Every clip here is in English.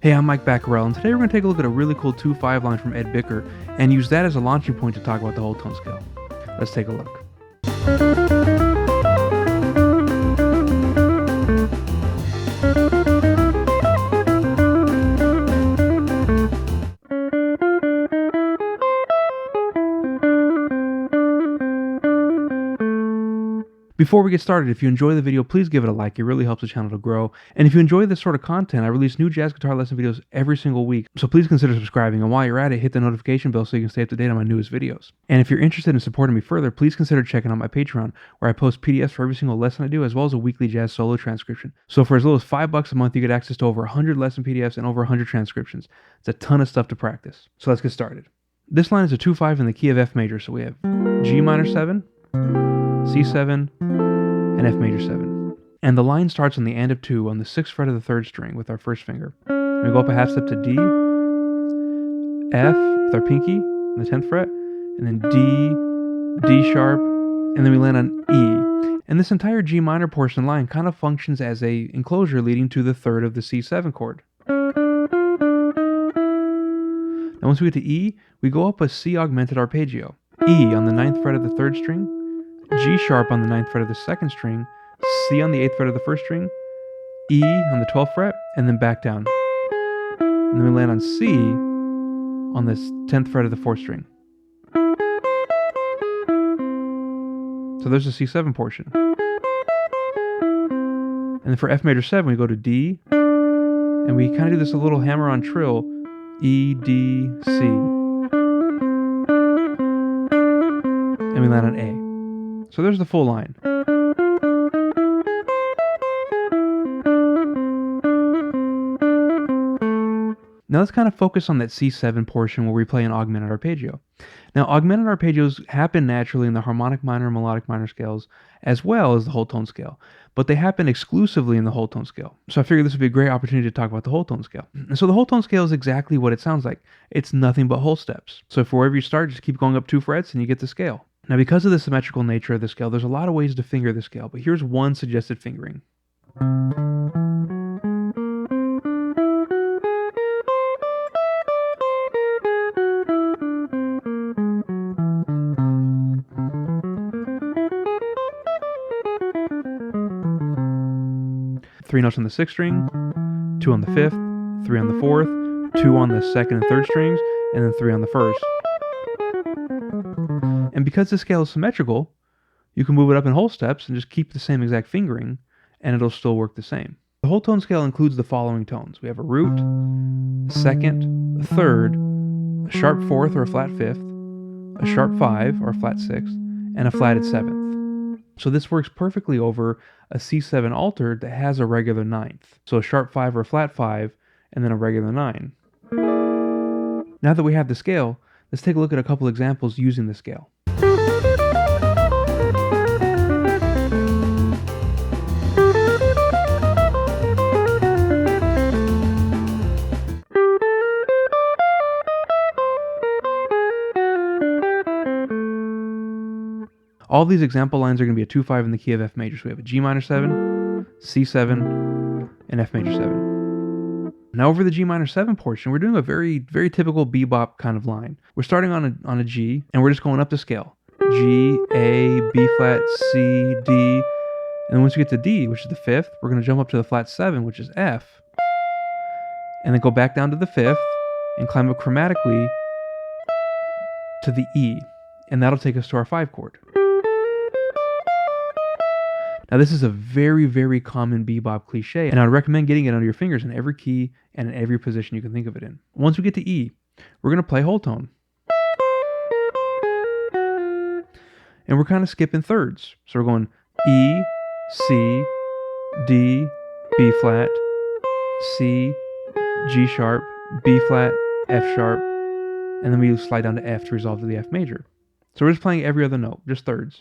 Hey, I'm Mike Baccarell, and today we're going to take a look at a really cool 2-5 line from Ed Bickert and use that as a launching point to talk about the whole tone scale. Let's take a look. Before we get started, if you enjoy the video, please give it a like. It really helps the channel to grow. And if you enjoy this sort of content, I release new jazz guitar lesson videos every single week. So please consider subscribing. And while you're at it, hit the notification bell so you can stay up to date on my newest videos. And if you're interested in supporting me further, please consider checking out my Patreon, where I post PDFs for every single lesson I do, as well as a weekly jazz solo transcription. So for as little as $5 a month, you get access to over 100 lesson PDFs and over 100 transcriptions. It's a ton of stuff to practice. So let's get started. This line is a 2-5 in the key of F major. So we have G minor 7, C7, and F major 7. And the line starts on the and of 2 on the 6th fret of the 3rd string with our first finger. And we go up a half step to D, F with our pinky on the 10th fret, and then D, D sharp, and then we land on E. And this entire G minor portion line kind of functions as a enclosure leading to the 3rd of the C7 chord. Now once we get to E, we go up a C augmented arpeggio. E on the 9th fret of the 3rd string, G sharp on the 9th fret of the 2nd string, C on the 8th fret of the 1st string, E on the 12th fret, and then back down. And then we land on C on the 10th fret of the 4th string. So there's the C7 portion. And then for F major 7, we go to D, and we kind of do this a little hammer-on trill, E, D, C. And we land on A. So there's the full line. Now let's kind of focus on that C7 portion where we play an augmented arpeggio. Now augmented arpeggios happen naturally in the harmonic minor and melodic minor scales as well as the whole tone scale, but they happen exclusively in the whole tone scale. So I figured this would be a great opportunity to talk about the whole tone scale. And so the whole tone scale is exactly what it sounds like. It's nothing but whole steps. So for wherever you start, just keep going up 2 frets and you get the scale. Now because of the symmetrical nature of the scale, there's a lot of ways to finger the scale, but here's one suggested fingering. Three notes on the 6th string, 2 on the 5th, 3 on the 4th, 2 on the 2nd and 3rd strings, and then 3 on the 1st. And because the scale is symmetrical, you can move it up in whole steps and just keep the same exact fingering, and it'll still work the same. The whole tone scale includes the following tones. We have a root, a 2nd, a 3rd, a sharp 4th or a flat 5th, a sharp 5 or a flat 6th, and a flatted 7th. So this works perfectly over a C7 altered that has a regular 9th. So a sharp 5 or a flat 5, and then a regular 9. Now that we have the scale, let's take a look at a couple examples using the scale. All these example lines are going to be a 2-5 in the key of F major. So we have a G minor 7, C7, and F major 7. Now over the G minor 7 portion, we're doing a very, very typical bebop kind of line. We're starting on a G, and we're just going up the scale. G, A, B flat, C, D. And then once we get to D, which is the 5th, we're going to jump up to the flat 7, which is F. And then go back down to the 5th, and climb up chromatically to the E. And that'll take us to our 5 chord. Now this is a very, very common bebop cliche, and I'd recommend getting it under your fingers in every key and in every position you can think of it in. Once we get to E, we're going to play whole tone. And we're kind of skipping thirds. So we're going E, C, D, B flat, C, G sharp, B flat, F sharp, and then we slide down to F to resolve to the F major. So we're just playing every other note, just thirds.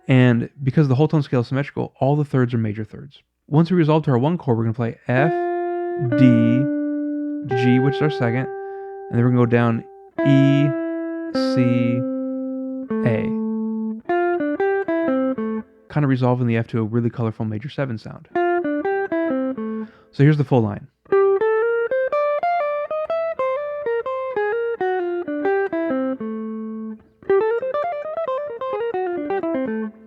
And because the whole tone scale is symmetrical, all the thirds are major thirds. Once we resolve to our 1 chord, we're going to play F, D, G, which is our 2nd, and then we're going to go down E, C, A. Kind of resolving the F to a really colorful major 7 sound. So here's the full line.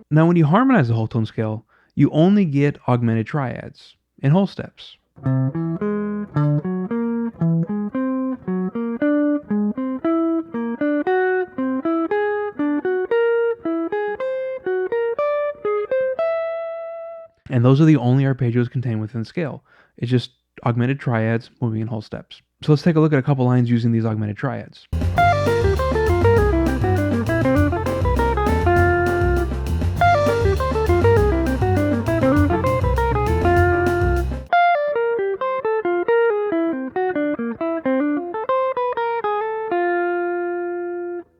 Now when you harmonize the whole tone scale, you only get augmented triads in whole steps. And those are the only arpeggios contained within the scale. It's just augmented triads moving in whole steps. So let's take a look at a couple lines using these augmented triads.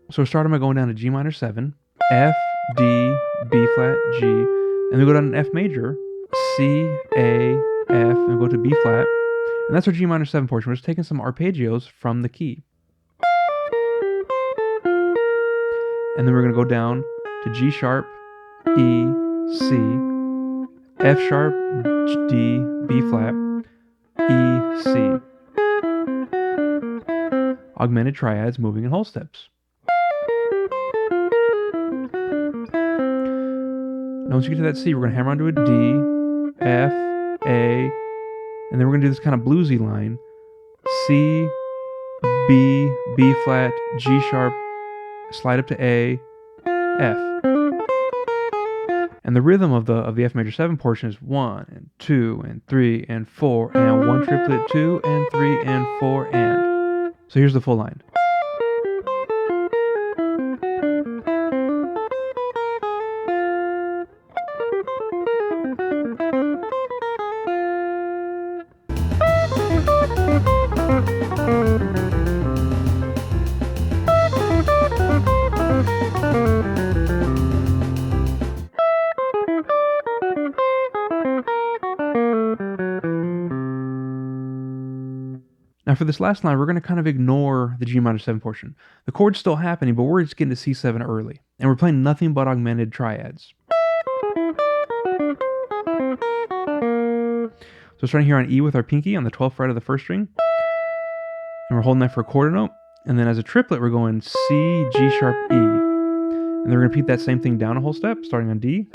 So we're starting by going down to G minor 7, F, D, B flat, G, and then we go down to F major, C, A, F, and we go to B flat, and that's our G minor 7 portion. We're just taking some arpeggios from the key. And then we're going to go down to G sharp, E, C, F sharp, D, B flat, E, C. Augmented triads moving in whole steps. Now once you get to that C, we're going to hammer onto a D, F, A, and then we're going to do this kind of bluesy line. C, B, B flat, G sharp, slide up to A, F. And the rhythm of the F major 7 portion is 1 and 2 and 3 and 4 and 1 triplet, 2 and 3 and 4 and. So here's the full line. Now for this last line, we're going to kind of ignore the G minor 7 portion. The chord's still happening, but we're just getting to C7 early. And we're playing nothing but augmented triads. So we're starting here on E with our pinky on the 12th fret of the 1st string. And we're holding that for a quarter note. And then as a triplet, we're going C, G sharp, E. And then we're going to repeat that same thing down a whole step, starting on D.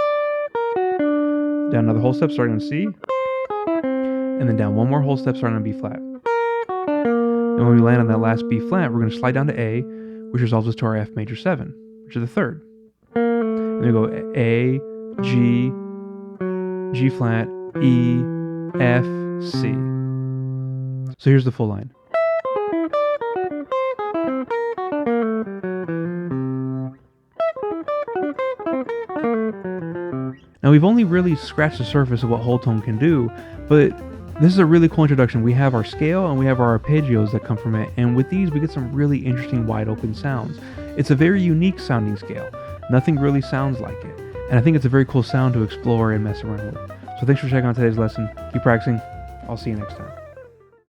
Down another whole step, starting on C. And then down one more whole step, starting on B flat. And when we land on that last B flat, we're going to slide down to A, which resolves us to our F major 7, which is the 3rd. And we go A, G, G flat, E, F, C. So here's the full line. Now we've only really scratched the surface of what whole tone can do, but this is a really cool introduction. We have our scale and we have our arpeggios that come from it, and with these we get some really interesting wide open sounds. It's a very unique sounding scale. Nothing really sounds like it, and I think it's a very cool sound to explore and mess around with. So thanks for checking out today's lesson. Keep practicing. I'll see you next time.